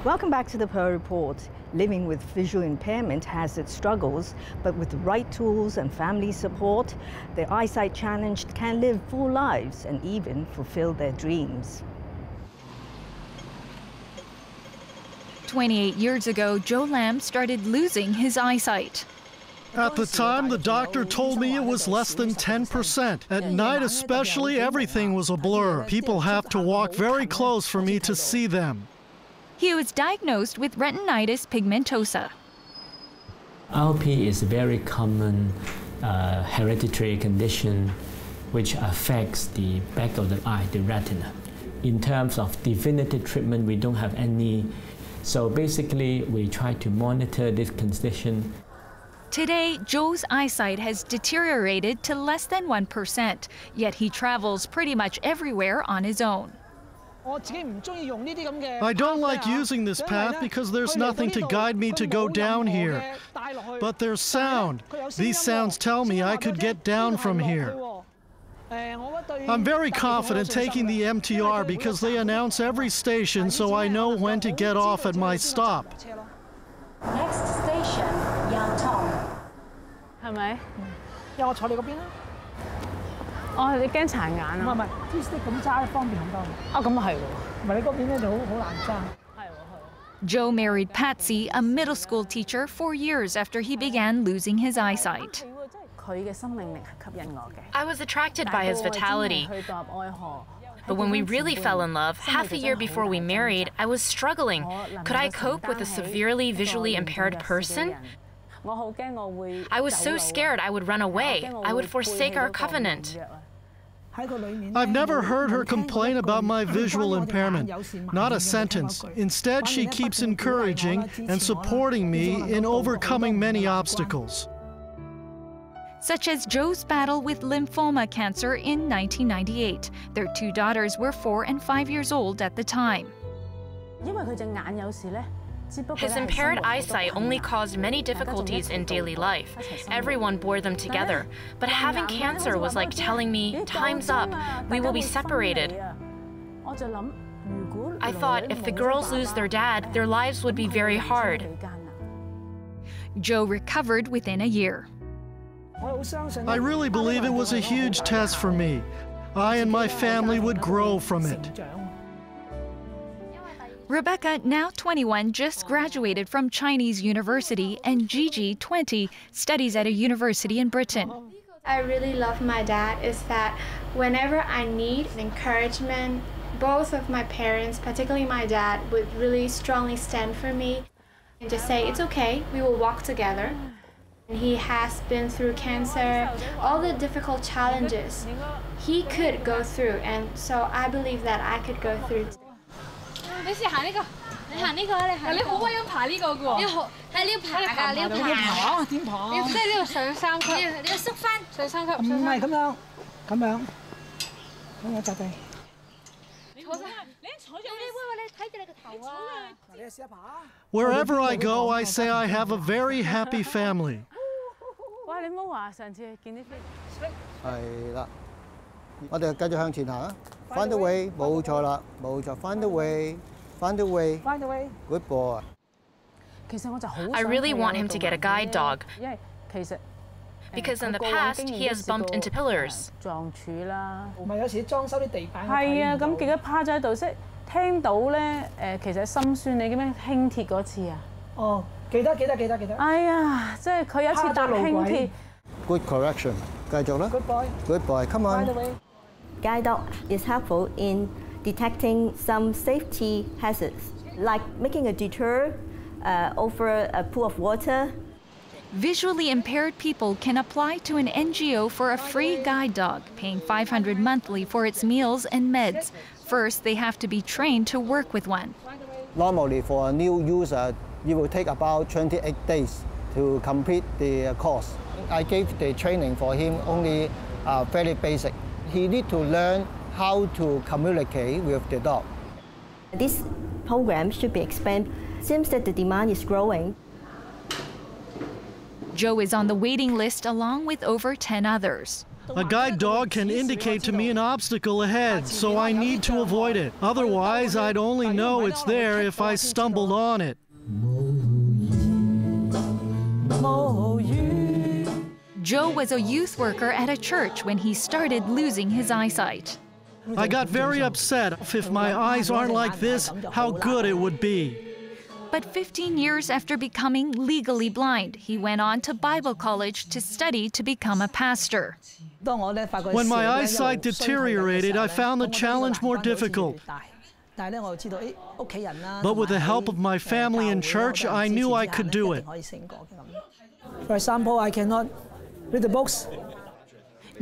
Welcome back to the Pearl Report. Living with visual impairment has its struggles, but with the right tools and family support, the eyesight-challenged can live full lives and even fulfill their dreams. 28 years ago, Joe Lam started losing his eyesight. At the time, the doctor told me it was less than 10%. At night especially, everything was a blur. People have to walk very close for me to see them. He was diagnosed with retinitis pigmentosa. RP is a very common hereditary condition which affects the back of the eye, the retina. In terms of definitive treatment, we don't have any. So basically, we try to monitor this condition. Today, Joe's eyesight has deteriorated to less than 1%, yet he travels pretty much everywhere on his own. I don't like using this path because there's nothing to guide me to go down here. But there's sound. These sounds tell me I could get down from here. I'm very confident taking the MTR because they announce every station so I know when to get off at my stop. Next station, Yangtong. 係咪？有我坐你嗰邊啦。哦，你驚殘眼啊？唔係，啲 stick 咁揸方便好多。啊，咁啊係喎。唔係你嗰邊咧就好難揸。係喎。 Joe married Patsy, a middle school teacher, 4 years after he began losing his eyesight. I was attracted by his vitality. But when we really fell in love, half a year before we married, I was struggling. Could I cope with a severely visually impaired person? I was so scared I would run away. I would forsake our covenant. I've never heard her complain about my visual impairment. Not a sentence. Instead, she keeps encouraging and supporting me in overcoming many obstacles. Such as Joe's battle with lymphoma cancer in 1998. Their 2 daughters were 4 and 5 years old at the time. His impaired eyesight only caused many difficulties in daily life. Everyone bore them together. But having cancer was like telling me, time's up, we will be separated. I thought if the girls lose their dad, their lives would be very hard. Joe recovered within a year. I really believe it was a huge test for me. I and my family would grow from it. Rebecca, now 21, just graduated from Chinese University, and Gigi, 20, studies at a university in Britain. I really love my dad is that whenever I need encouragement, both of my parents, particularly my dad, would really strongly stand for me and just say, it's okay, we will walk together. He has been through cancer, all the difficult challenges he could go through, and so I believe that I could go through. 你試行呢個，你行呢個啊！你行。你好威咁爬呢個嘅喎。要係你要爬㗎，你要爬。點爬？你即係呢度上3級。你要縮翻上3級。唔係咁樣，咁樣，咁樣就地。你坐上，你坐住。你睇住你個頭啊！你試下爬。Wherever I go, I say I have a very happy family. 哇！你唔好話上次見啲飛。係啦，我哋繼續向前行啊！ Find the way， 冇錯啦，冇錯。Find the way，find the way，find the way。Good boy。I really want him to get a guide dog. Because in the past, he has bumped into pillars. 撞柱啦。唔係有時裝修啲地板。係啊，咁記得趴咗喺度，即係聽到咧其實心酸。你記唔記得輕鐵嗰次啊？哦，記得。哎呀，即係佢有一次搭輕鐵。Good correction， 繼續啦。Good boy，Good boy，come on。 Guide dog is helpful in detecting some safety hazards, like making a detour over a pool of water. Visually impaired people can apply to an NGO for a free guide dog, paying $500 monthly for its meals and meds. First, they have to be trained to work with one. Normally, for a new user, it will take about 28 days to complete the course. I gave the training for him only very basic. He needs to learn how to communicate with the dog. This program should be expanded. Seems that the demand is growing. Joe is on the waiting list along with over 10 others. A guide dog can indicate to me an obstacle ahead, so I need to avoid it. Otherwise, I'd only know it's there if I stumbled on it. Joe was a youth worker at a church when he started losing his eyesight. I got very upset. If my eyes aren't like this, how good it would be. But 15 years after becoming legally blind, he went on to Bible college to study to become a pastor. When my eyesight deteriorated, I found the challenge more difficult. But with the help of my family and church, I knew I could do it. For example, I cannot read the books.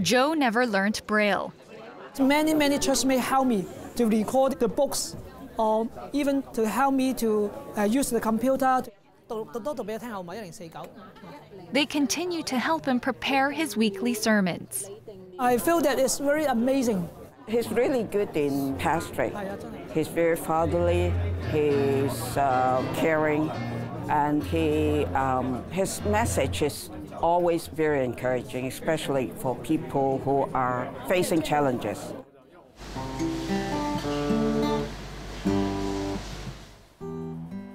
Joe never learned Braille. Many churches may help me to record the books, or even to help me to use the computer. They continue to help him prepare his weekly sermons. I feel that it's very amazing. He's really good in pastoring. He's very fatherly, he's caring, and his message is always very encouraging, especially for people who are facing challenges.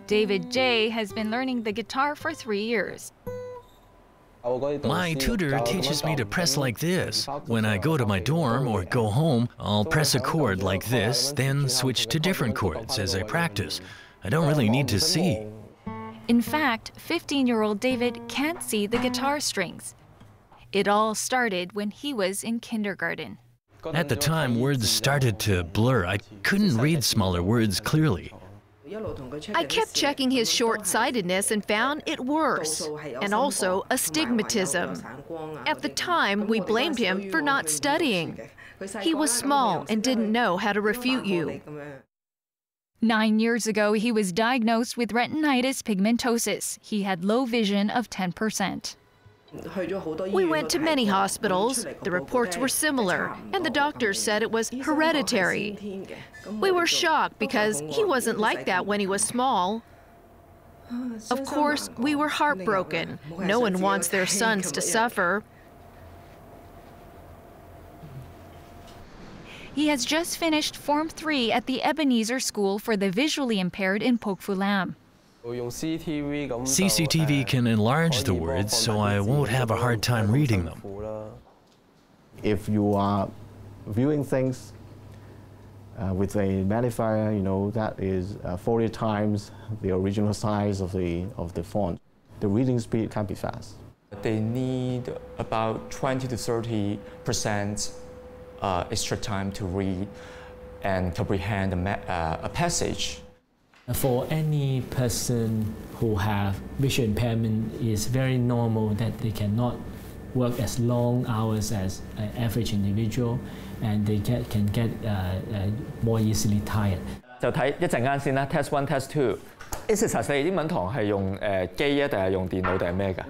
David J. has been learning the guitar for 3 years. My tutor teaches me to press like this. When I go to my dorm or go home, I'll press a chord like this, then switch to different chords as I practice. I don't really need to see. In fact, 15-year-old David can't see the guitar strings. It all started when he was in kindergarten. At the time, words started to blur. I couldn't read smaller words clearly. I kept checking his short-sightedness and found it worse, and also astigmatism. At the time, we blamed him for not studying. He was small and didn't know how to refute you. 9 years ago, he was diagnosed with retinitis pigmentosus. He had low vision of 10%. We went to many hospitals. The reports were similar, and the doctors said it was hereditary. We were shocked because he wasn't like that when he was small. Of course, we were heartbroken. No one wants their sons to suffer. He has just finished Form 3 at the Ebenezer School for the Visually Impaired in Pok Fu Lam. CCTV can enlarge the words, so I won't have a hard time reading them. If you are viewing things with a magnifier, that is 40 times the original size of the font. The reading speed can be fast. They need about 20 to 30% extra time to read and comprehend a passage. For any person who have visual impairment, it's very normal that they cannot work as long hours as an average individual, and they can get more easily tired. 就睇一陣間先啦 ，Test 1、Test 2。Exercise 英文堂係用機啊，定係用電腦定係咩㗎？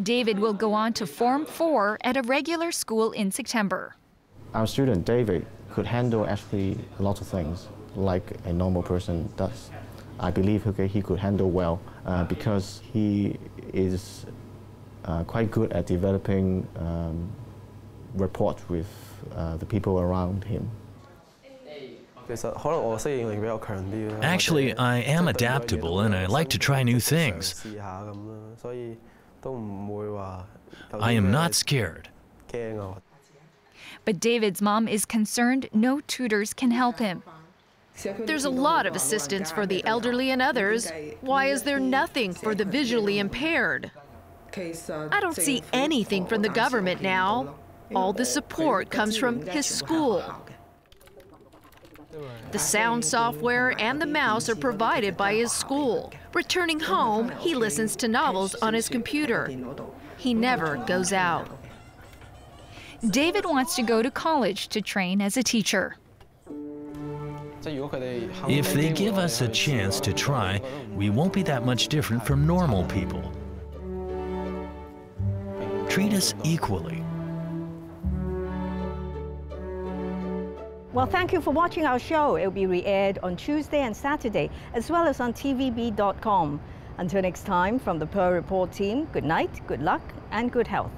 David will go on to Form 4 at a regular school in September. Our student David could handle actually a lot of things like a normal person does. I believe he could handle well because he is quite good at developing rapport with the people around him. Actually, I am adaptable and I like to try new things. I am not scared. But David's mom is concerned no tutors can help him. There's a lot of assistance for the elderly and others. Why is there nothing for the visually impaired? I don't see anything from the government now. All the support comes from his school. The sound software and the mouse are provided by his school. Returning home, he listens to novels on his computer. He never goes out. David wants to go to college to train as a teacher. If they give us a chance to try, we won't be that much different from normal people. Treat us equally. Well, thank you for watching our show. It will be re-aired on Tuesday and Saturday, as well as on tvb.com. Until next time, from the Pearl Report team, good night, good luck, and good health.